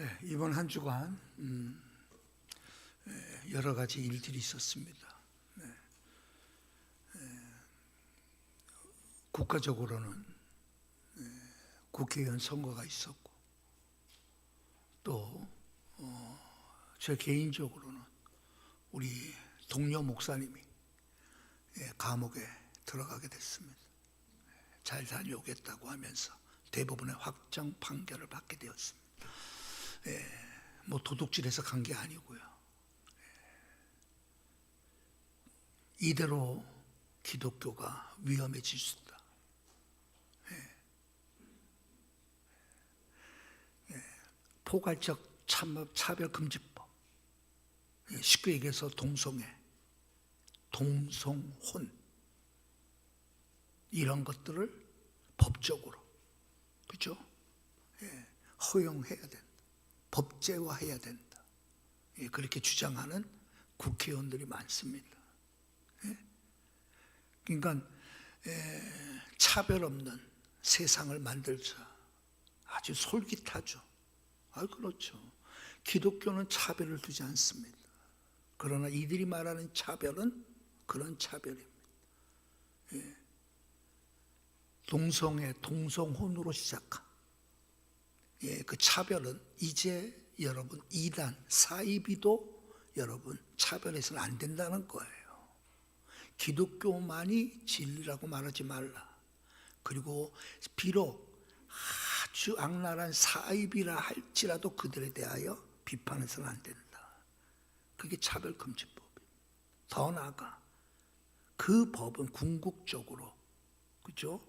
네, 이번 한 주간 여러 가지 일들이 있었습니다. 국가적으로는 국회의원 선거가 있었고, 또 제 개인적으로는 우리 동료 목사님이 감옥에 들어가게 됐습니다. 잘 다녀오겠다고 하면서 대법원의 확정 판결을 받게 되었습니다. 뭐 도둑질해서 간 게 아니고요. 이대로 기독교가 위험해질 수 있다. 포괄적 차별금지법, 쉽게 얘기해서 동성애, 동성혼, 이런 것들을 법적으로, 그렇죠? 허용해야 된다. 법제화해야 된다. 그렇게 주장하는 국회의원들이 많습니다. 그러니까 차별 없는 세상을 만들자. 아주 솔깃하죠. 그렇죠. 기독교는 차별을 두지 않습니다. 그러나 이들이 말하는 차별은 그런 차별입니다. 동성애, 동성혼으로 시작한 그 차별은 이제 여러분 이단, 사이비도 여러분 차별해서는 안 된다는 거예요. 기독교만이 진리라고 말하지 말라. 그리고 비록 아주 악랄한 사이비라 할지라도 그들에 대하여 비판해서는 안 된다. 그게 차별금지법입니다. 더 나아가 그 법은 궁극적으로, 그죠?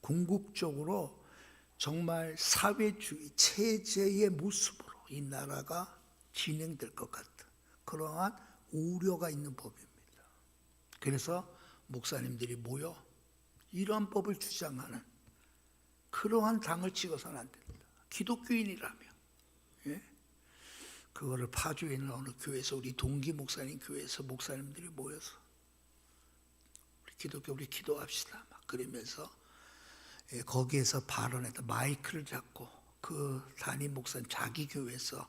궁극적으로 정말 사회주의 체제의 모습으로 이 나라가 진행될 것 같은 그러한 우려가 있는 법입니다. 그래서 목사님들이 모여 이러한 법을 주장하는 그러한 당을 찍어서는 안 된다. 기독교인이라며. 그거를 파주에 있는 어느 교회에서, 우리 동기 목사님 교회에서 목사님들이 모여서 우리 기도합시다 막 그러면서 거기에서 발언했던, 마이크를 잡고 그 담임 목사님, 자기 교회에서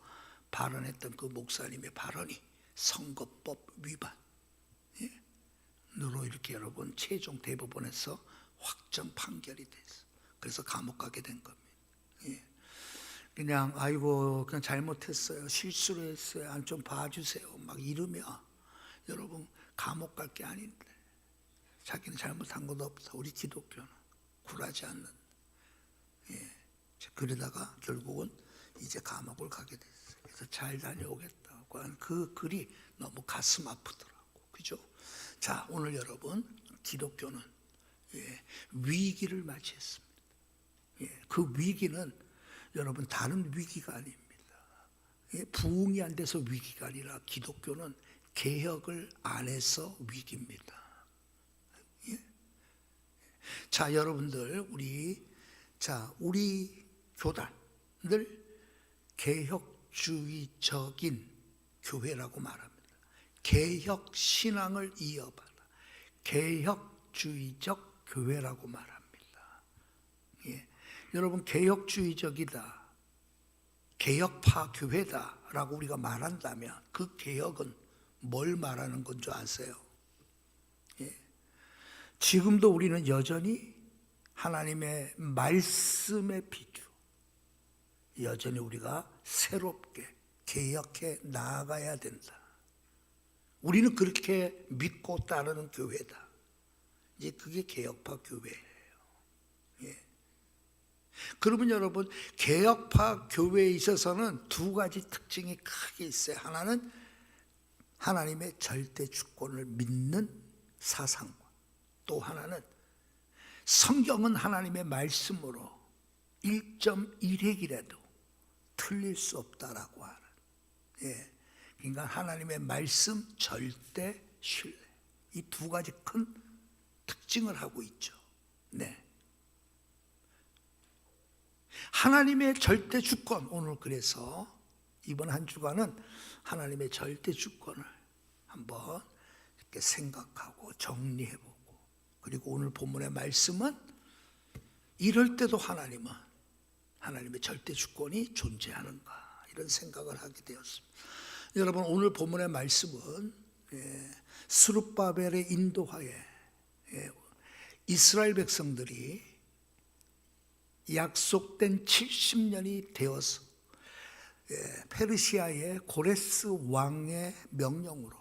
발언했던 그 목사님의 발언이 선거법 위반으로 이렇게 여러분 최종 대법원에서 확정 판결이 됐어요. 그래서 감옥 가게 된 겁니다. 그냥 그냥 잘못했어요, 실수를 했어요, 좀 봐주세요 막 이러면 여러분 감옥 갈 게 아닌데, 자기는 잘못한 것도 없다. 우리 기독교는 굴하지 않는. 그러다가 결국은 이제 감옥을 가게 됐어요. 그래서 잘 다녀오겠다고 하는 그 글이 너무 가슴 아프더라고. 그죠? 자, 오늘 여러분 기독교는 위기를 맞이했습니다. 그 위기는 여러분 다른 위기가 아닙니다. 부흥이 안 돼서 위기가 아니라 기독교는 개혁을 안 해서 위기입니다. 자, 여러분들 우리 교단들 개혁주의적인 교회라고 말합니다. 개혁 신앙을 이어받아 개혁주의적 교회라고 말합니다. 여러분 개혁주의적이다, 개혁파 교회다라고 우리가 말한다면 그 개혁은 뭘 말하는 건 줄 아세요? 지금도 우리는 여전히 하나님의 말씀의 비주, 여전히 우리가 새롭게 개혁해 나아가야 된다. 우리는 그렇게 믿고 따르는 교회다. 이제 그게 개혁파 교회예요. 그러면 여러분 개혁파 교회에 있어서는 두 가지 특징이 크게 있어요. 하나는 하나님의 절대 주권을 믿는 사상과, 또 하나는 성경은 하나님의 말씀으로 1.1핵이라도 틀릴 수 없다라고 하는, 그러니까 하나님의 말씀 절대 신뢰, 이 두 가지 큰 특징을 하고 있죠. 하나님의 절대 주권, 오늘 그래서 이번 한 주간은 하나님의 절대 주권을 한번 이렇게 생각하고 정리해보고, 그리고 오늘 본문의 말씀은 이럴 때도 하나님은 하나님의 절대 주권이 존재하는가, 이런 생각을 하게 되었습니다. 여러분, 오늘 본문의 말씀은 스룹바벨의 인도하에 이스라엘 백성들이 약속된 70년이 되어서 페르시아의 고레스 왕의 명령으로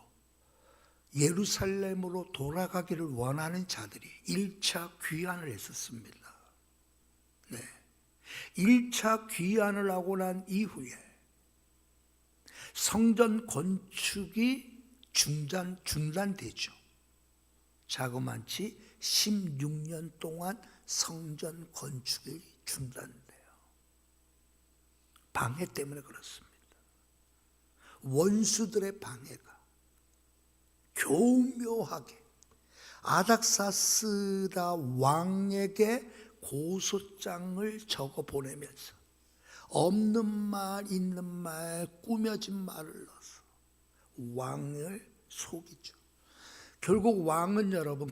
예루살렘으로 돌아가기를 원하는 자들이 1차 귀환을 했었습니다. 1차 귀환을 하고 난 이후에 성전 건축이 중단되죠. 자그마치 16년 동안 성전 건축이 중단돼요. 방해 때문에 그렇습니다. 원수들의 방해가 교묘하게 아닥사스다 왕에게 고소장을 적어 보내면서 없는 말 있는 말 꾸며진 말을 넣어서 왕을 속이죠. 결국 왕은 여러분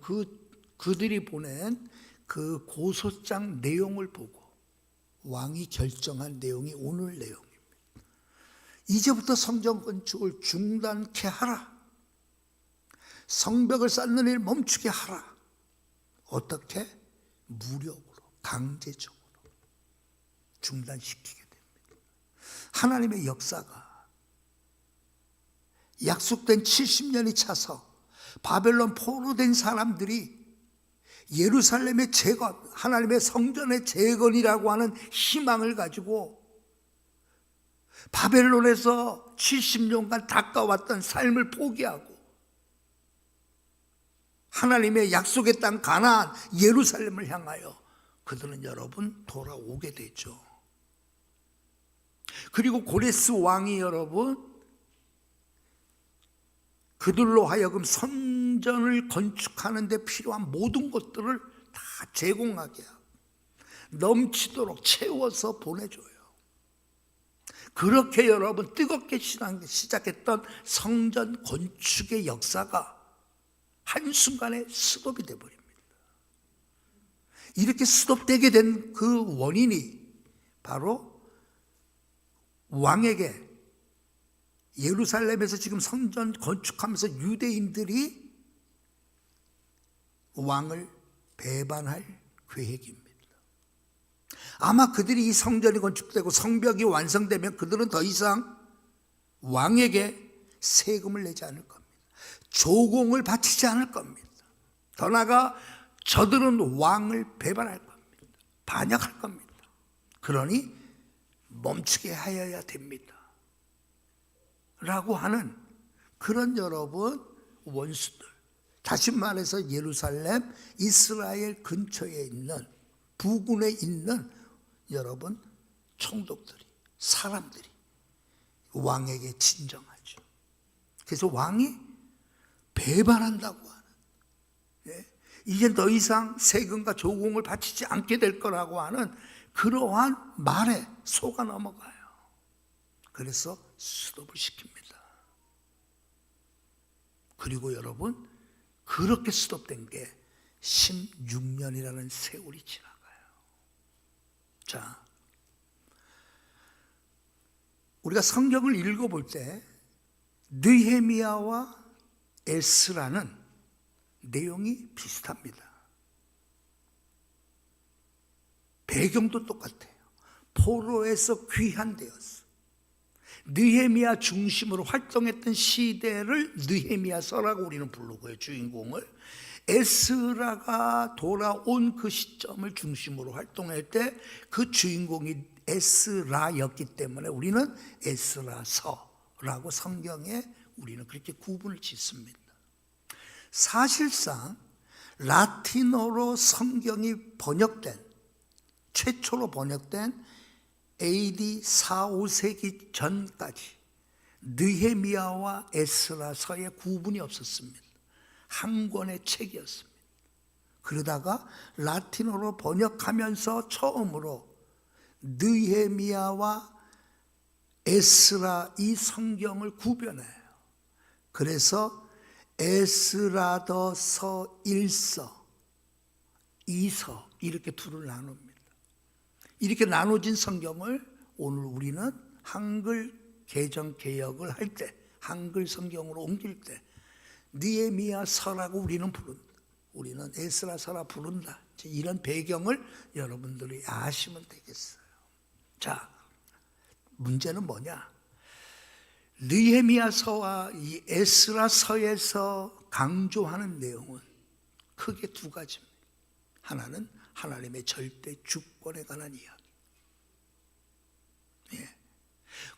그들이 보낸 그 고소장 내용을 보고 왕이 결정한 내용이 오늘 내용입니다. 이제부터 성전 건축을 중단케 하라. 성벽을 쌓는 일 멈추게 하라. 어떻게? 무력으로, 강제적으로 중단시키게 됩니다. 하나님의 역사가 약속된 70년이 차서 바벨론 포로된 사람들이 예루살렘의 재건, 하나님의 성전의 재건이라고 하는 희망을 가지고 바벨론에서 70년간 닦아왔던 삶을 포기하고 하나님의 약속의 땅 가나안 예루살렘을 향하여 그들은 여러분 돌아오게 되죠. 그리고 고레스 왕이 여러분 그들로 하여금 성전을 건축하는 데 필요한 모든 것들을 다 제공하게 하고 넘치도록 채워서 보내줘요. 그렇게 여러분 뜨겁게 시작했던 성전 건축의 역사가 한순간에 스톱이 되어버립니다. 이렇게 스톱되게 된 그 원인이 바로 왕에게 예루살렘에서 지금 성전 건축하면서 유대인들이 왕을 배반할 계획입니다. 아마 그들이 이 성전이 건축되고 성벽이 완성되면 그들은 더 이상 왕에게 세금을 내지 않을 겁니다. 조공을 바치지 않을 겁니다. 더 나아가 저들은 왕을 배반할 겁니다. 반역할 겁니다. 그러니 멈추게 하여야 됩니다. 라고 하는 그런 여러분 원수들, 다시 말해서 예루살렘, 이스라엘 근처에 있는 부근에 있는 여러분 총독들이, 사람들이 왕에게 진정하죠. 그래서 왕이 배반한다고 하는, 이제 더 이상 세금과 조공을 바치지 않게 될 거라고 하는 그러한 말에 속아 넘어가요. 그래서 스톱을 시킵니다. 그리고 여러분 그렇게 스톱된 게 16년이라는 세월이 지나가요. 자, 우리가 성경을 읽어볼 때 느헤미야와 에스라는 내용이 비슷합니다. 배경도 똑같아요. 포로에서 귀환되었어. 느헤미야 중심으로 활동했던 시대를 느헤미야서라고 우리는 부르고요. 주인공을 에스라가 돌아온 그 시점을 중심으로 활동할 때 그 주인공이 에스라였기 때문에 우리는 에스라서라고 성경에 우리는 그렇게 구분을 짓습니다. 사실상 라틴어로 성경이 번역된, 최초로 번역된 AD 4, 5세기 전까지 느헤미야와 에스라서의 구분이 없었습니다. 한 권의 책이었습니다. 그러다가 라틴어로 번역하면서 처음으로 느헤미야와 에스라 이 성경을 구별해요. 그래서 에스라더서 1서, 2서 이렇게 둘을 나눕니다. 이렇게 나눠진 성경을 오늘 우리는 한글 개정 개혁을 할 때, 한글 성경으로 옮길 때 느헤미야서라고 우리는 부른다. 우리는 에스라서라 부른다. 이런 배경을 여러분들이 아시면 되겠어요. 자, 문제는 뭐냐? 느헤미야서와 이 에스라서에서 강조하는 내용은 크게 두 가지입니다. 하나는 하나님의 절대 주권에 관한 이야기. 예.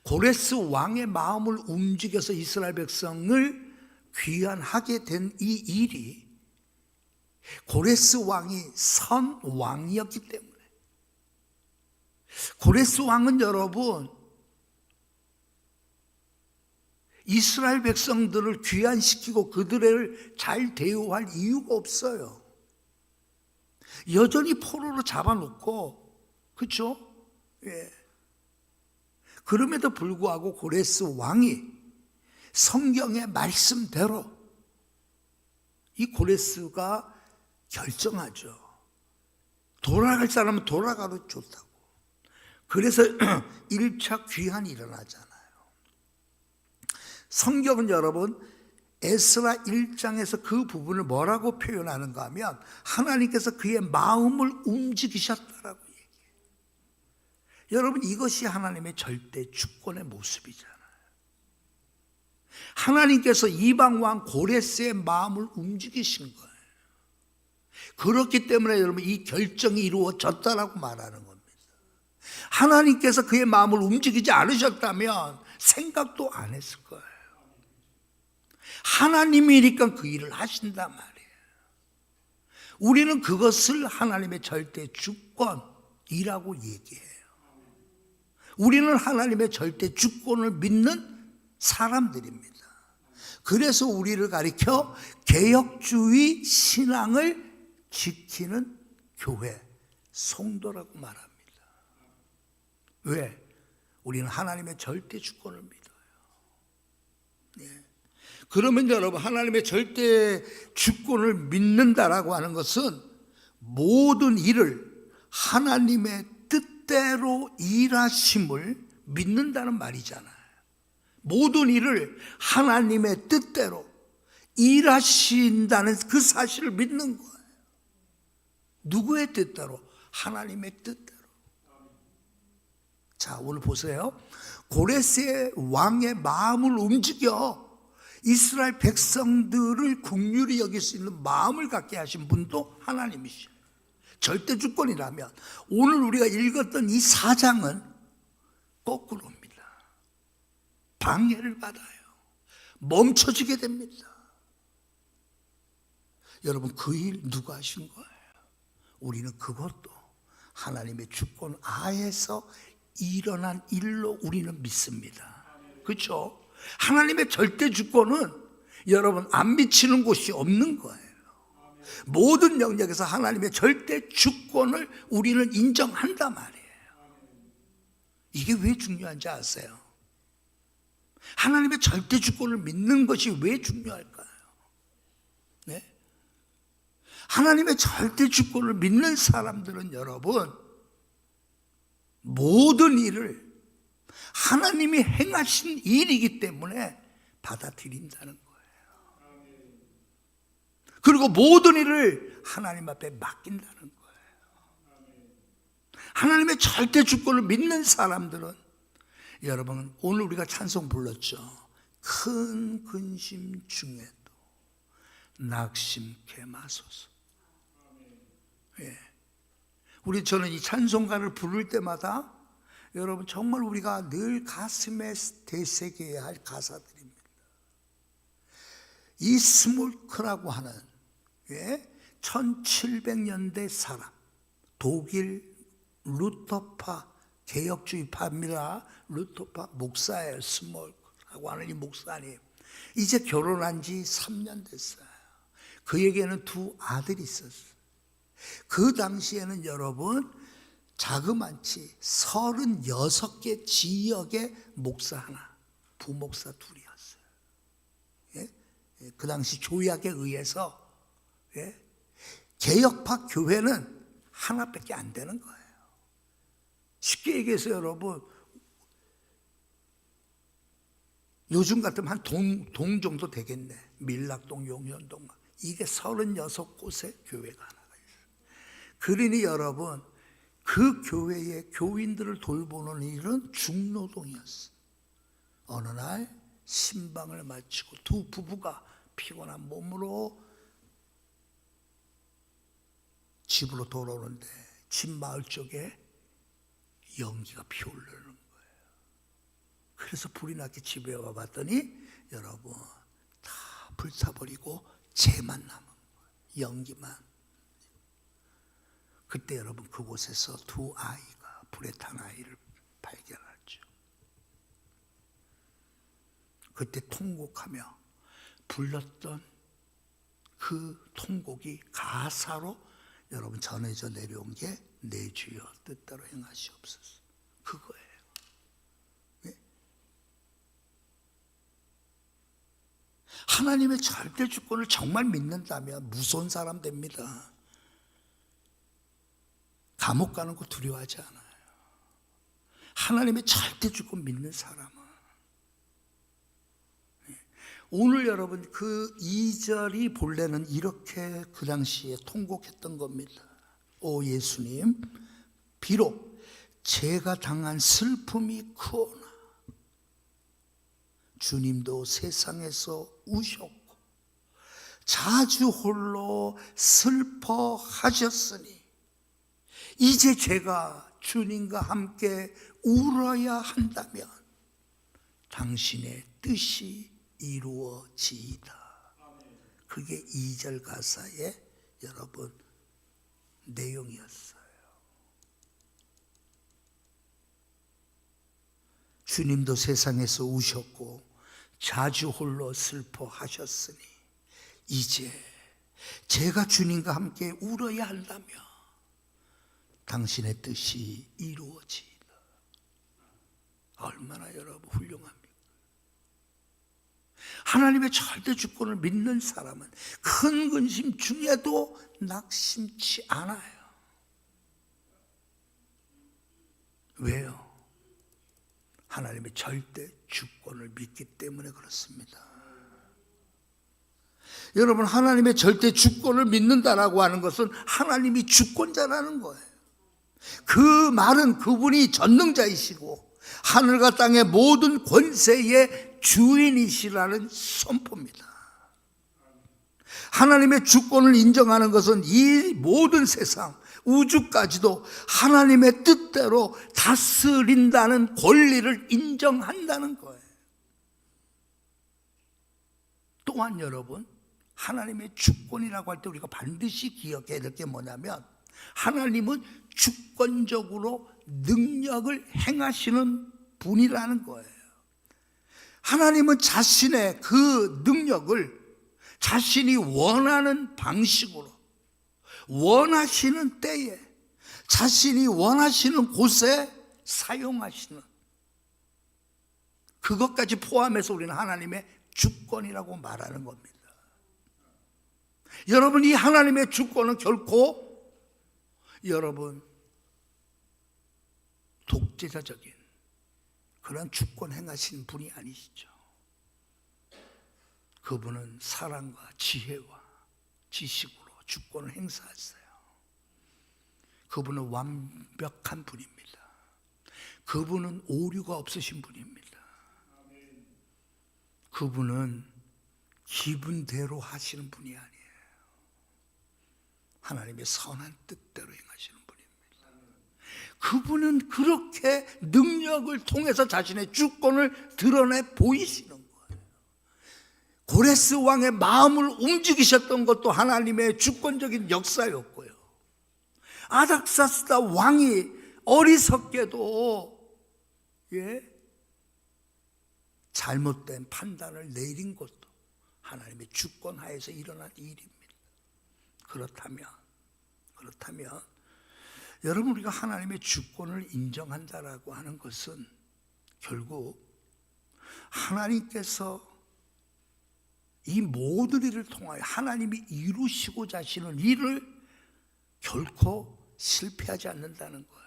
고레스 왕의 마음을 움직여서 이스라엘 백성을 귀환하게 된 이 일이 고레스 왕이 선 왕이었기 때문에, 고레스 왕은 여러분 이스라엘 백성들을 귀환시키고 그들을 잘 대우할 이유가 없어요. 여전히 포로로 잡아놓고, 그렇죠? 예. 그럼에도 불구하고 고레스 왕이 성경의 말씀대로 이 고레스가 결정하죠. 돌아갈 사람은 돌아가도 좋다고. 그래서 1차 귀환이 일어나잖아요. 성경은 여러분 에스라 1장에서 그 부분을 뭐라고 표현하는가 하면 하나님께서 그의 마음을 움직이셨다라고 얘기해요. 여러분 이것이 하나님의 절대 주권의 모습이잖아요. 하나님께서 이방왕 고레스의 마음을 움직이신 거예요. 그렇기 때문에 여러분 이 결정이 이루어졌다라고 말하는 겁니다. 하나님께서 그의 마음을 움직이지 않으셨다면 생각도 안 했을 거예요. 하나님이니까 그 일을 하신단 말이에요. 우리는 그것을 하나님의 절대 주권이라고 얘기해요. 우리는 하나님의 절대 주권을 믿는 사람들입니다. 그래서 우리를 가리켜 개혁주의 신앙을 지키는 교회, 성도라고 말합니다. 왜? 우리는 하나님의 절대 주권을 믿어요. 네. 그러면 여러분 하나님의 절대 주권을 믿는다라고 하는 것은 모든 일을 하나님의 뜻대로 일하심을 믿는다는 말이잖아요. 모든 일을 하나님의 뜻대로 일하신다는 그 사실을 믿는 거예요. 누구의 뜻대로? 하나님의 뜻대로. 자, 오늘 보세요. 고레스의 왕의 마음을 움직여 이스라엘 백성들을 긍휼히 여길 수 있는 마음을 갖게 하신 분도 하나님이시죠. 절대 주권이라면 오늘 우리가 읽었던 이 4장은 거꾸로입니다. 방해를 받아요. 멈춰지게 됩니다. 여러분 그 일 누가 하신 거예요? 우리는 그것도 하나님의 주권 하에서 일어난 일로 우리는 믿습니다. 그렇죠? 하나님의 절대 주권은 여러분 안 미치는 곳이 없는 거예요. 모든 영역에서 하나님의 절대 주권을 우리는 인정한단 말이에요. 이게 왜 중요한지 아세요? 하나님의 절대 주권을 믿는 것이 왜 중요할까요? 네? 하나님의 절대 주권을 믿는 사람들은 여러분 모든 일을 하나님이 행하신 일이기 때문에 받아들인다는 거예요. 그리고 모든 일을 하나님 앞에 맡긴다는 거예요. 하나님의 절대 주권을 믿는 사람들은 여러분 오늘 우리가 찬송 불렀죠. 큰 근심 중에도 낙심케 마소서. 예. 저는 이 찬송가를 부를 때마다 여러분 정말 우리가 늘 가슴에 되새겨야 할 가사들입니다. 이 스몰크라고 하는 1700년대 사람, 독일 루터파 개혁주의파입니다. 루터파 목사예요. 스몰크라고 하는 이 목사님 이제 결혼한 지 3년 됐어요. 그에게는 두 아들이 있었어요. 그 당시에는 여러분 자그만치 36개 지역의 목사 하나, 부목사 둘이었어요. 예? 그 당시 조약에 의해서 개혁파 교회는 하나밖에 안 되는 거예요. 쉽게 얘기해서 여러분 요즘 같으면 한 동 정도 되겠네. 밀락동, 용현동. 이게 36곳의 교회가 하나가 있어요. 그러니 여러분, 그 교회의 교인들을 돌보는 일은 중노동이었어요. 어느 날 신방을 마치고 두 부부가 피곤한 몸으로 집으로 돌아오는데 집 마을 쪽에 연기가 피어오르는 거예요. 그래서 불이 났게 집에 와봤더니 여러분 다 불타버리고 재만 남은 거예요. 연기만. 그때 여러분 그곳에서 두 아이가, 불에 탄 아이를 발견하죠. 그때 통곡하며 불렀던 그 통곡이 가사로 여러분 전해져 내려온 게 내 주여 뜻대로 행하시옵소서. 그거예요. 네? 하나님의 절대 주권을 정말 믿는다면 무서운 사람 됩니다. 감옥 가는 거 두려워하지 않아요. 하나님의 절대 주권 믿는 사람은. 오늘 여러분 그 2절이 본래는 이렇게 그 당시에 통곡했던 겁니다. 오 예수님, 비록 제가 당한 슬픔이 크오나 주님도 세상에서 우셨고 자주 홀로 슬퍼하셨으니 이제 제가 주님과 함께 울어야 한다면 당신의 뜻이 이루어지이다. 그게 2절 가사의 여러분 내용이었어요. 주님도 세상에서 우셨고 자주 홀로 슬퍼하셨으니 이제 제가 주님과 함께 울어야 한다면 당신의 뜻이 이루어지이다. 얼마나 여러분 훌륭합니까? 하나님의 절대 주권을 믿는 사람은 큰 근심 중에도 낙심치 않아요. 왜요? 하나님의 절대 주권을 믿기 때문에 그렇습니다. 여러분, 하나님의 절대 주권을 믿는다라고 하는 것은 하나님이 주권자라는 거예요. 그 말은 그분이 전능자이시고 하늘과 땅의 모든 권세의 주인이시라는 선포입니다. 하나님의 주권을 인정하는 것은 이 모든 세상, 우주까지도 하나님의 뜻대로 다스린다는 권리를 인정한다는 거예요. 또한 여러분, 하나님의 주권이라고 할 때 우리가 반드시 기억해야 될 게 뭐냐면 하나님은 주권적으로 능력을 행하시는 분이라는 거예요. 하나님은 자신의 그 능력을 자신이 원하는 방식으로 원하시는 때에 자신이 원하시는 곳에 사용하시는 그것까지 포함해서 우리는 하나님의 주권이라고 말하는 겁니다. 여러분, 이 하나님의 주권은 결코 여러분 독재자적인 그런 주권 행하신 분이 아니시죠. 그분은 사랑과 지혜와 지식으로 주권을 행사했어요. 그분은 완벽한 분입니다. 그분은 오류가 없으신 분입니다. 그분은 기분대로 하시는 분이 아니에요. 하나님의 선한 뜻대로 행하시는 분입니다. 그분은 그렇게 능력을 통해서 자신의 주권을 드러내 보이시는 거예요. 고레스 왕의 마음을 움직이셨던 것도 하나님의 주권적인 역사였고요. 아닥사스다 왕이 어리석게도 잘못된 판단을 내린 것도 하나님의 주권 하에서 일어난 일입니다. 그렇다면 여러분, 우리가 하나님의 주권을 인정한다라고 하는 것은 결국 하나님께서 이 모든 일을 통하여 하나님이 이루시고자 하시는 일을 결코 실패하지 않는다는 거예요.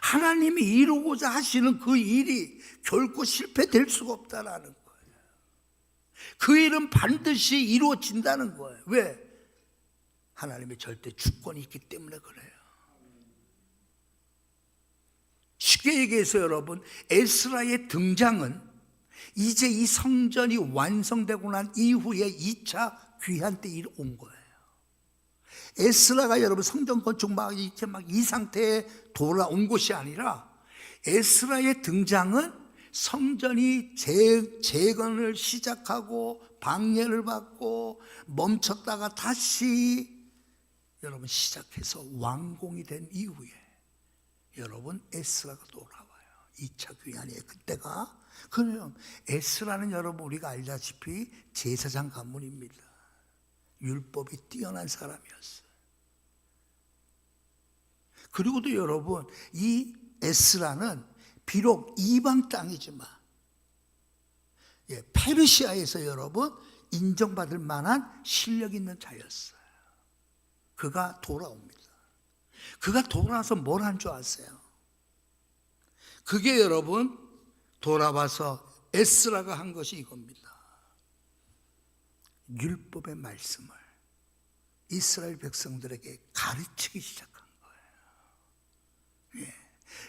하나님이 이루고자 하시는 그 일이 결코 실패될 수가 없다라는 거예요. 그 일은 반드시 이루어진다는 거예요. 왜? 하나님의 절대 주권이 있기 때문에 그래요. 쉽게 얘기해서 여러분, 에스라의 등장은 이제 이 성전이 완성되고 난 이후에 2차 귀환 때 온 거예요. 에스라가 여러분 성전 건축 막 이렇게 막 이 상태에 돌아온 것이 아니라, 에스라의 등장은 성전이 재건을 시작하고 방해를 받고 멈췄다가 다시 여러분 시작해서 완공이 된 이후에 여러분 에스라가 돌아와요. 2차 귀환이에요. 그때가. 그러면 에스라는 여러분 우리가 알다시피 제사장 가문입니다. 율법이 뛰어난 사람이었어요. 그리고도 여러분 이 에스라는 비록 이방 땅이지만 페르시아에서 여러분 인정받을 만한 실력 있는 자였어요. 그가 돌아옵니다. 그가 돌아와서 뭘 한 줄 아세요? 그게 여러분 돌아와서 에스라가 한 것이 이겁니다. 율법의 말씀을 이스라엘 백성들에게 가르치기 시작한 거예요.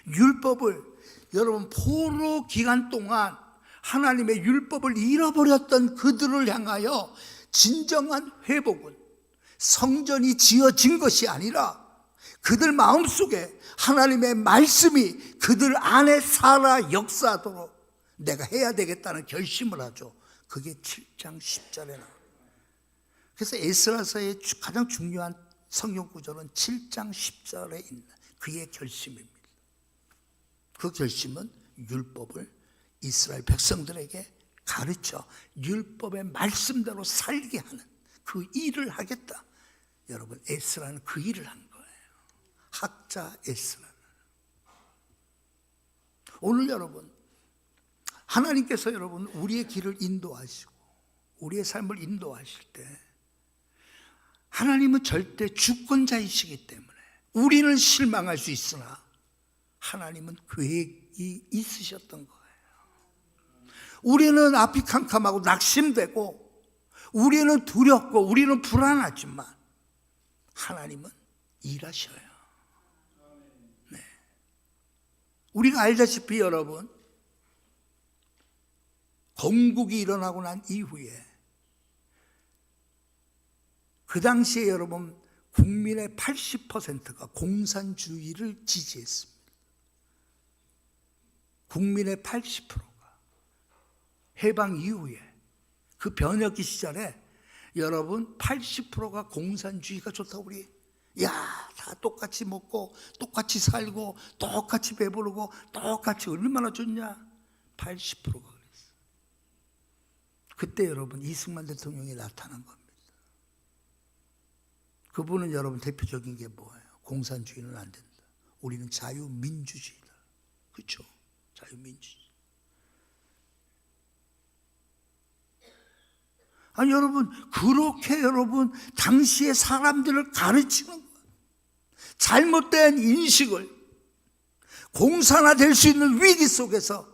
율법을 여러분 포로 기간 동안 하나님의 율법을 잃어버렸던 그들을 향하여 진정한 회복은 성전이 지어진 것이 아니라 그들 마음속에 하나님의 말씀이 그들 안에 살아 역사하도록 내가 해야 되겠다는 결심을 하죠. 그게 7장 10절에 나와요. 그래서 에스라서의 가장 중요한 성경 구절은 7장 10절에 있는 그의 결심입니다. 그 결심은 율법을 이스라엘 백성들에게 가르쳐 율법의 말씀대로 살게 하는 그 일을 하겠다. 여러분 에스라는 그 일을 한 거예요. 학자 에스라. 오늘 여러분 하나님께서 여러분 우리의 길을 인도하시고 우리의 삶을 인도하실 때 하나님은 절대 주권자이시기 때문에 우리는 실망할 수 있으나 하나님은 계획이 있으셨던 거예요. 우리는 앞이 캄캄하고 낙심되고 우리는 두렵고 우리는 불안하지만 하나님은 일하셔요. 네. 우리가 알다시피 여러분 건국이 일어나고 난 이후에 그 당시에 여러분 국민의 80%가 공산주의를 지지했습니다. 국민의 80%가 해방 이후에 그 변혁기 시절에 여러분 80%가 공산주의가 좋다고 우리 다 똑같이 먹고 똑같이 살고 똑같이 배부르고 똑같이 얼마나 좋냐 80%가 그랬어요. 그때 여러분 이승만 대통령이 나타난 겁니다. 그분은 여러분 대표적인 게 뭐예요? 공산주의는 안 된다. 우리는 자유민주주의다. 그렇죠? 자유민주주의. 아니 여러분 그렇게 여러분 당시의 사람들을 가르치는 거예요. 잘못된 인식을 공산화될 수 있는 위기 속에서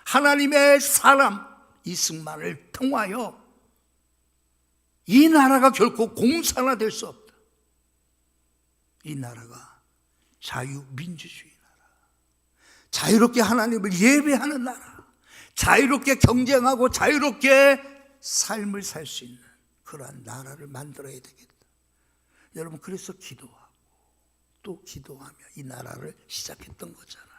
하나님의 사람 이승만을 통하여 이 나라가 결코 공산화될 수 없다. 이 나라가 자유민주주의 나라, 자유롭게 하나님을 예배하는 나라, 자유롭게 경쟁하고 자유롭게 삶을 살 수 있는 그러한 나라를 만들어야 되겠다. 여러분 그래서 기도하고 또 기도하며 이 나라를 시작했던 거잖아요.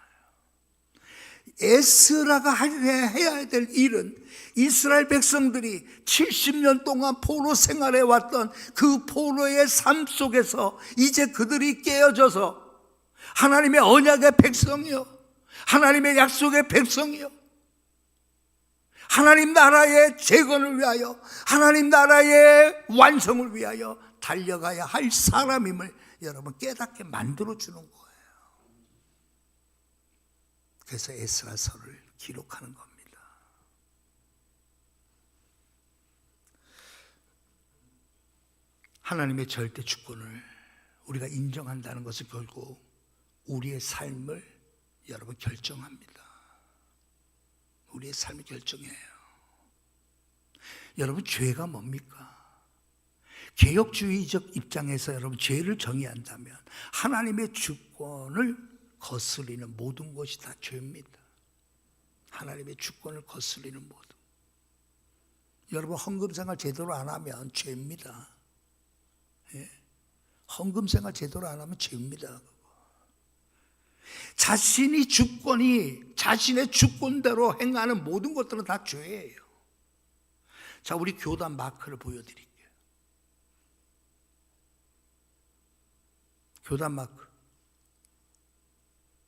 에스라가 해야 될 일은 이스라엘 백성들이 70년 동안 포로 생활해 왔던 그 포로의 삶 속에서 이제 그들이 깨어져서 하나님의 언약의 백성이요, 하나님의 약속의 백성이요, 하나님 나라의 재건을 위하여 하나님 나라의 완성을 위하여 달려가야 할 사람임을 여러분 깨닫게 만들어주는 거예요. 그래서 에스라서를 기록하는 겁니다. 하나님의 절대 주권을 우리가 인정한다는 것은 결국 우리의 삶을 여러분 결정합니다. 우리의 삶을 결정해요. 여러분, 죄가 뭡니까? 개혁주의적 입장에서 여러분 죄를 정의한다면 하나님의 주권을 거스리는 모든 것이 다 죄입니다. 하나님의 주권을 거스리는 모든. 여러분, 헌금생활 제대로 안 하면 죄입니다. 예? 헌금생활 제대로 안 하면 죄입니다. 자신의 주권대로 행하는 모든 것들은 다 죄예요. 자, 우리 교단 마크를 보여드릴게요. 교단 마크.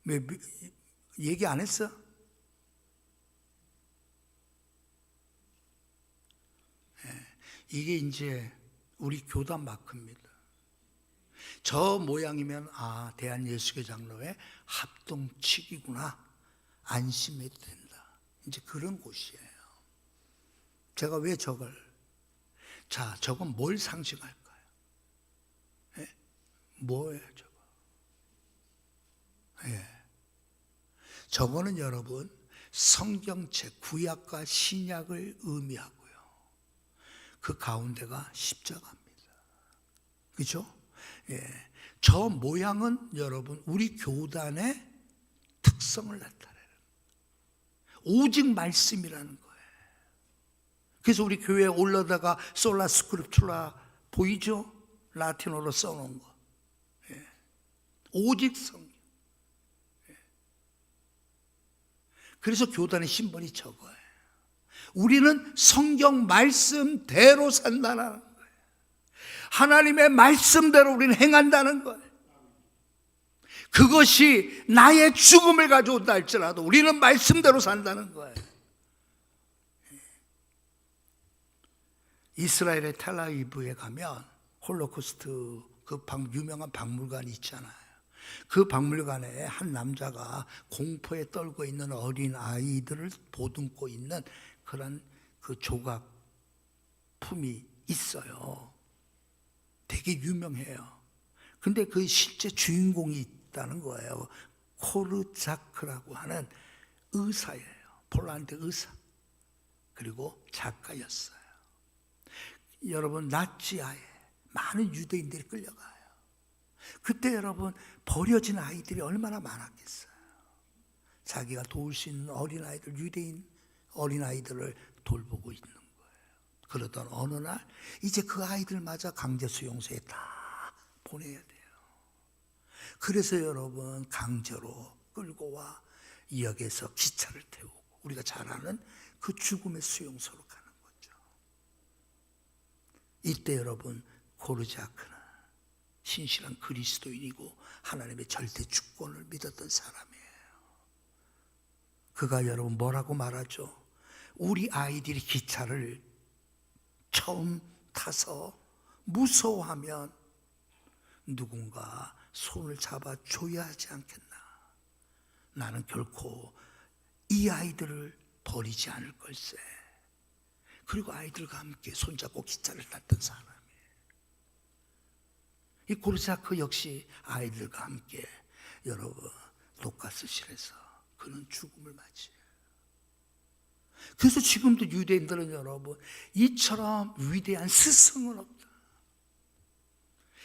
왜 얘기 안 했어? 이게 이제 우리 교단 마크입니다. 저 모양이면 대한예수교 장로회 합동측이구나, 안심해도 된다. 이제 그런 곳이에요. 제가 왜 저걸, 자, 저건 뭘 상징할까요? 예? 뭐예요 저거? 예. 저거는 여러분 성경책 구약과 신약을 의미하고요, 그 가운데가 십자가입니다. 그렇죠? 예. 저 모양은 여러분 우리 교단의 특성을 나타내는, 오직 말씀이라는 거예요. 그래서 우리 교회에 올라다가 솔라 스크립투라 보이죠? 라틴어로 써놓은 거. 예. 오직 성경. 예. 그래서 교단의 심벌이 저거예요. 우리는 성경 말씀대로 산다는 거예요. 하나님의 말씀대로 우리는 행한다는 거예요. 그것이 나의 죽음을 가져온다 할지라도 우리는 말씀대로 산다는 거예요. 이스라엘의 텔아비브에 가면 홀로코스트 그 유명한 박물관이 있잖아요. 그 박물관에 한 남자가 공포에 떨고 있는 어린 아이들을 보듬고 있는 그런 그 조각품이 있어요. 되게 유명해요. 근데 그 실제 주인공이 있다는 거예요. 코르자크라고 하는 의사예요. 폴란드 의사. 그리고 작가였어요. 여러분, 나치하에 많은 유대인들이 끌려가요. 그때 여러분 버려진 아이들이 얼마나 많았겠어요. 자기가 도울 수 있는 어린아이들, 유대인 어린아이들을 돌보고 있는 거예요. 그러던 어느 날 이제 그 아이들마저 강제 수용소에 다 보내야 돼요. 그래서 여러분 강제로 끌고 와 역에서 기차를 태우고 우리가 잘 아는 그 죽음의 수용소로 가는 거죠. 이때 여러분 고르자크는 신실한 그리스도인이고 하나님의 절대 주권을 믿었던 사람이에요. 그가 여러분 뭐라고 말하죠? 우리 아이들이 기차를 처음 타서 무서워하면 누군가 손을 잡아줘야 하지 않겠나. 나는 결코 이 아이들을 버리지 않을 걸세. 그리고 아이들과 함께 손잡고 기차를 탔던 사람이에요. 이 고르자크 역시 아이들과 함께 여러분 독가스실에서 그는 죽음을 맞이해요. 그래서 지금도 유대인들은 여러분 이처럼 위대한 스승은 없다.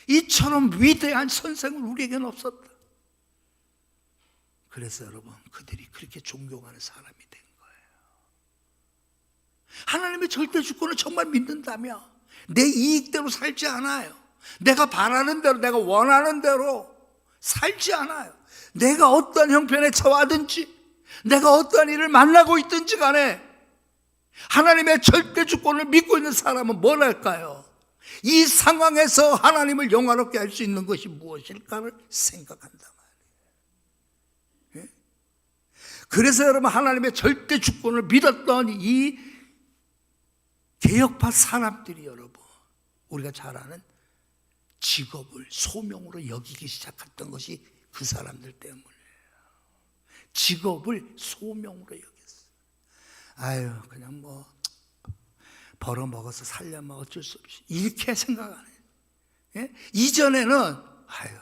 이처럼 위대한 선생은 우리에게는 없었다. 그래서 여러분 그들이 그렇게 존경하는 사람이 된 거예요. 하나님의 절대 주권을 정말 믿는다면 내 이익대로 살지 않아요. 내가 바라는 대로, 내가 원하는 대로 살지 않아요. 내가 어떤 형편에 처하든지, 내가 어떤 일을 만나고 있든지 간에 하나님의 절대 주권을 믿고 있는 사람은 뭘 할까요? 이 상황에서 하나님을 영화롭게 할 수 있는 것이 무엇일까를 생각한단 말이에요. 예? 그래서 여러분 하나님의 절대 주권을 믿었던 이 개혁파 사람들이 여러분 우리가 잘 아는 직업을 소명으로 여기기 시작했던 것이 그 사람들 때문이에요. 직업을 소명으로 여겼어요. 아유 그냥 뭐 벌어먹어서 살려면 어쩔 수 없이 이렇게 생각 안 해요. 예? 이전에는 아유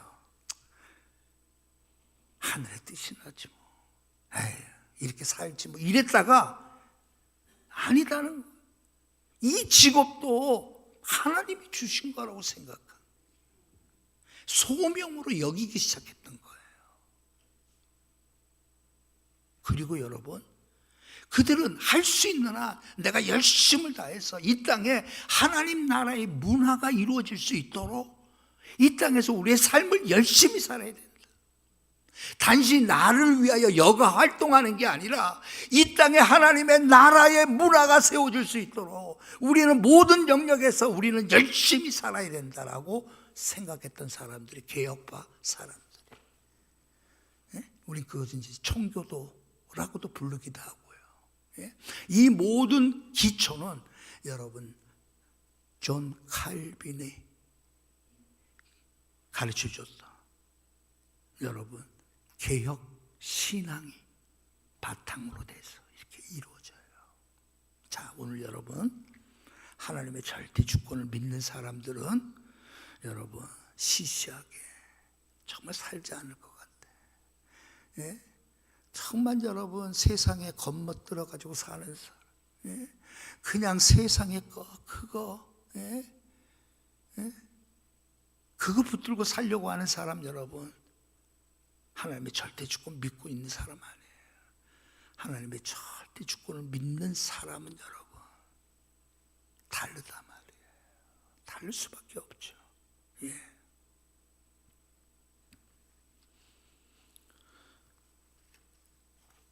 하늘의 뜻이 나지 뭐, 아유 이렇게 살지 뭐 이랬다가 아니다는 거예요. 이 직업도 하나님이 주신 거라고 생각한, 소명으로 여기기 시작했던 거예요. 그리고 여러분, 그들은 할 수 있는 한 내가 열심을 다해서 이 땅에 하나님 나라의 문화가 이루어질 수 있도록 이 땅에서 우리의 삶을 열심히 살아야 된다. 단지 나를 위하여 여가 활동하는 게 아니라 이 땅에 하나님의 나라의 문화가 세워질 수 있도록 우리는 모든 영역에서 우리는 열심히 살아야 된다라고 생각했던 사람들이, 개혁파 사람들이. 우리 그것은 이제 청교도라고도 부르기도 하고요. 이 모든 기초는 여러분 존 칼빈이 가르쳐 줬다. 여러분, 개혁 신앙이 바탕으로 돼서 이렇게 이루어져요. 자, 오늘 여러분, 하나님의 절대 주권을 믿는 사람들은 여러분 시시하게 정말 살지 않을 것 같아. 정말 여러분 세상에 겉멋들어 가지고 사는 사람, 그냥 세상의 거 그거 붙들고 살려고 하는 사람, 여러분 하나님의 절대 주권 믿고 있는 사람 아니에요. 하나님의 절대 주권을 믿는 사람은 여러분 다르다 말이에요. 다를 수밖에 없죠.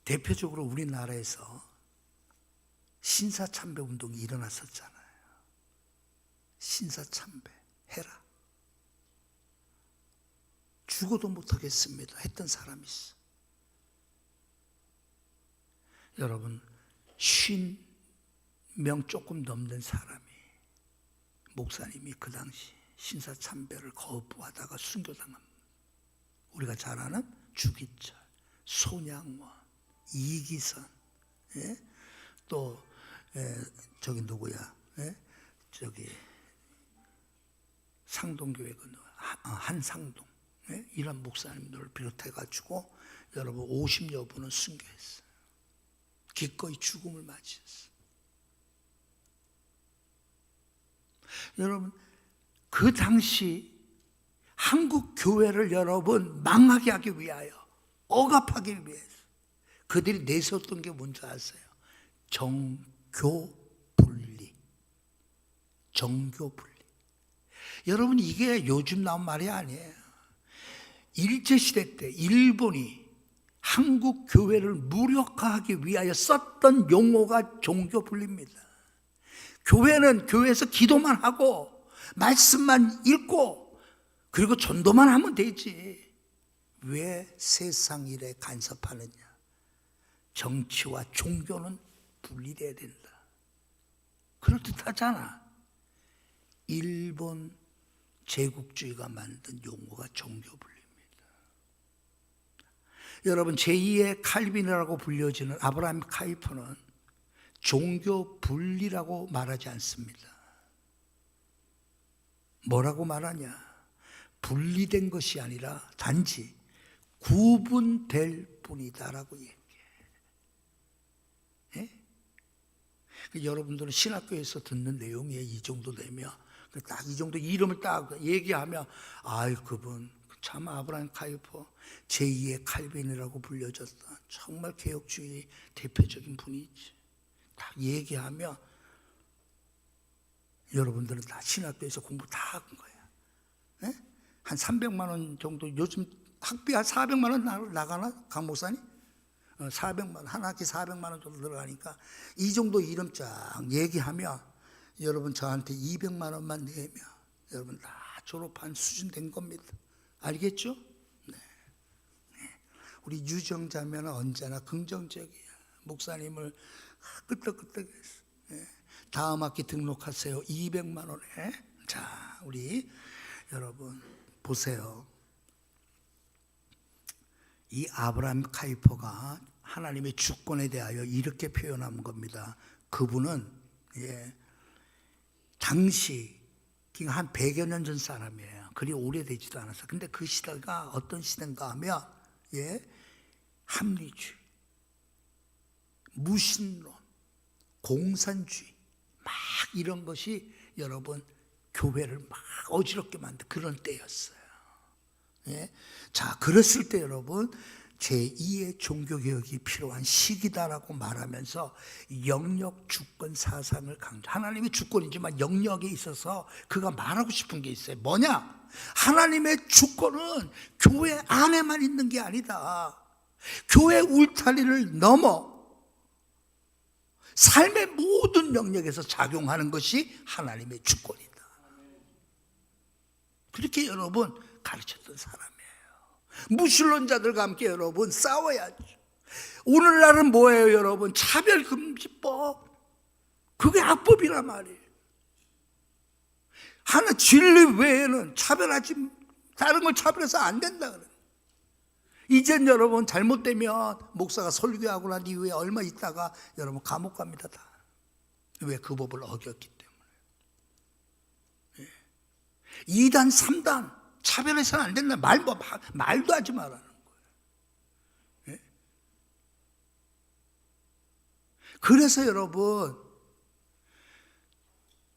대표적으로 우리나라에서 신사참배 운동이 일어났었잖아요. 신사참배 해라, 죽어도 못하겠습니다 했던 사람이 있어. 여러분 50명 조금 넘는 사람이, 목사님이 그 당시 신사참배를 거부하다가 순교당합니다. 우리가 잘 아는 주기철, 손양원, 이기선, 또 저기 누구야, 저기 상동교회 그 한상동, 이런 목사님들을 비롯해 가지고 여러분 50여 분은 순교했어요. 기꺼이 죽음을 맞이했어요. 여러분 그 당시 한국 교회를 여러분 망하게 하기 위하여, 억압하기 위해서 그들이 내세웠던 게 뭔지 아세요? 정교분리. 정교분리. 여러분 이게 요즘 나온 말이 아니에요. 일제시대 때 일본이 한국 교회를 무력화하기 위하여 썼던 용어가 종교분리입니다. 교회는 교회에서 기도만 하고 말씀만 읽고 그리고 전도만 하면 되지, 왜 세상 일에 간섭하느냐. 정치와 종교는 분리돼야 된다. 그럴듯하잖아. 일본 제국주의가 만든 용어가 종교분리입니다. 여러분 제2의 칼빈이라고 불려지는 아브라함 카이퍼는 종교분리라고 말하지 않습니다. 뭐라고 말하냐? 분리된 것이 아니라 단지 구분될 뿐이다라고 얘기해. 여러분들은 신학교에서 듣는 내용이 이 정도 되면 딱 이 정도 이름을 딱 얘기하면, 아이 그분 참 아브라함 카이퍼 제2의 칼빈이라고 불려졌다, 정말 개혁주의 대표적인 분이지, 딱 얘기하면 여러분들은 다 신학교에서 공부 다 한 거야. 한 300만 원 정도, 요즘 학비 한 400만 원 나가나? 강 목사님? 400만 원, 한 학기 400만 원 정도 들어가니까 이 정도 이름 쫙 얘기하면 여러분 저한테 200만 원만 내면 여러분 다 졸업한 수준 된 겁니다. 알겠죠? 네. 우리 유정자면 언제나 긍정적이야. 목사님을 끄떡끄떡했어. 다음 학기 등록하세요. 200만 원에. 자, 우리 여러분 보세요. 이 아브라함 카이퍼가 하나님의 주권에 대하여 이렇게 표현한 겁니다. 그분은 당시 한 100여 년 전 사람이에요. 그리 오래되지도 않았어요. 근데 그 시대가 어떤 시대인가 하면 합리주의, 무신론, 공산주의 막 이런 것이 여러분 교회를 막 어지럽게 만든 그런 때였어요. 예? 자, 그랬을 때 여러분 제2의 종교개혁이 필요한 시기다라고 말하면서 영역 주권 사상을 강조. 하나님의 주권이지만 영역에 있어서 그가 말하고 싶은 게 있어요. 뭐냐? 하나님의 주권은 교회 안에만 있는 게 아니다. 교회 울타리를 넘어 삶의 모든 영역에서 작용하는 것이 하나님의 주권이다. 그렇게 여러분 가르쳤던 사람이에요. 무신론자들과 함께 여러분 싸워야죠. 오늘날은 뭐예요 여러분? 차별금지법. 그게 악법이란 말이에요. 하나 진리 외에는 차별하지, 다른 걸 차별해서 안 된다 그래요. 이젠 여러분 잘못되면 목사가 설교하고 난 이후에 얼마 있다가 여러분 감옥 갑니다 다. 왜? 그 법을 어겼기 때문에. 2단 3단 차별해서는 안 된다. 말도 하지 말라는 거예요. 그래서 여러분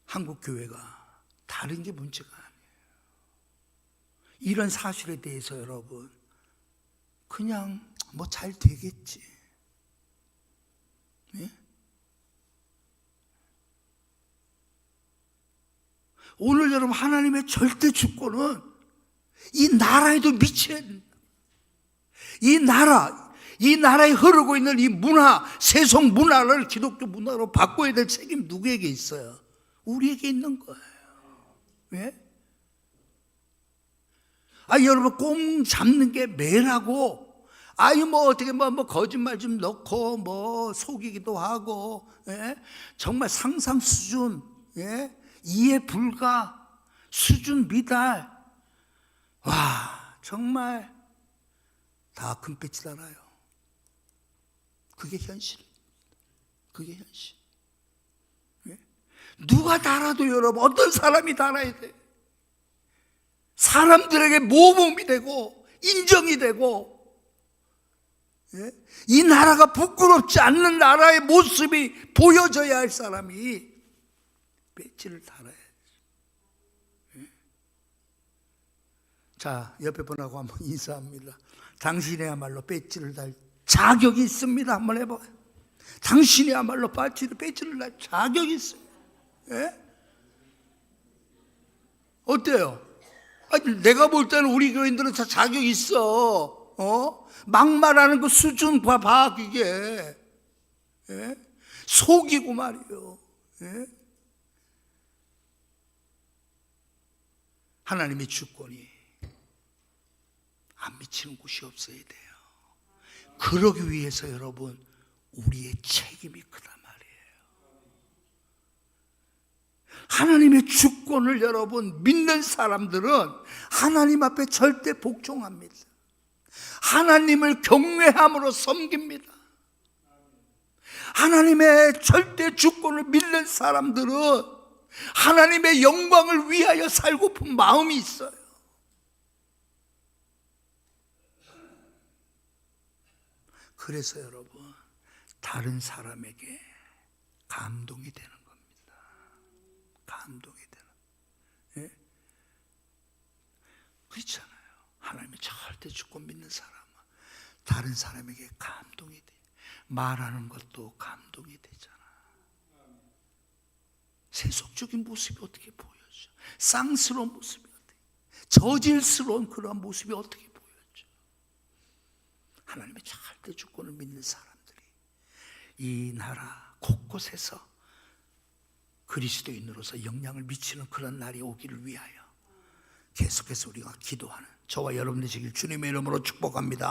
한국 교회가 다른 게 문제가 아니에요. 이런 사실에 대해서 여러분 그냥 뭐 잘 되겠지. 예? 오늘 여러분 하나님의 절대 주권은 이 나라에도 미쳐야 된다. 이 나라에 흐르고 있는 이 문화, 세속 문화를 기독교 문화로 바꿔야 될 책임 누구에게 있어요? 우리에게 있는 거예요. 왜? 여러분 꽁 잡는 게 매라고. 뭐 어떻게 뭐 거짓말 좀 넣고 뭐 속이기도 하고, 예? 정말 상상 수준, 예? 이해 불가, 수준 미달. 와, 정말 다 금배지 달아요. 그게 현실. 그게 현실. 예? 누가 달아도 여러분 어떤 사람이 달아야 돼. 사람들에게 모범이 되고 인정이 되고, 예? 이 나라가 부끄럽지 않는 나라의 모습이 보여져야 할 사람이 배지를 달아야지. 예? 자, 옆에 분하고 한번 인사합니다. 당신이야말로 배지를 달 자격이 있습니다. 한번 해봐요. 당신이야말로 배지를 달 자격이 있습니다. 예? 어때요? 내가 볼 때는 우리 교인들은 다 자격 있어. 막말하는 그 수준 봐, 그게. 예? 속이고 말이요. 예? 하나님의 주권이 안 미치는 곳이 없어야 돼요. 그러기 위해서 여러분 우리의 책임이 크단 말이에요. 하나님의 주권을 여러분 믿는 사람들은 하나님 앞에 절대 복종합니다. 하나님을 경외함으로 섬깁니다. 하나님의 절대 주권을 믿는 사람들은 하나님의 영광을 위하여 살고픈 마음이 있어요. 그래서 여러분 다른 사람에게 감동이 되는 겁니다. 감동이 되는. 예? 그렇잖아요. 하나님의 절대 주권 믿는 사람은 다른 사람에게 감동이 돼. 말하는 것도 감동이 되잖아. 세속적인 모습이 어떻게 보여져? 쌍스러운 모습이 어떻게? 저질스러운 그런 모습이 어떻게 보여져? 하나님의 절대 주권을 믿는 사람들이 이 나라 곳곳에서 그리스도인으로서 영향을 미치는 그런 날이 오기를 위하여 계속해서 우리가 기도하는 저와 여러분 되시길 주님의 이름으로 축복합니다.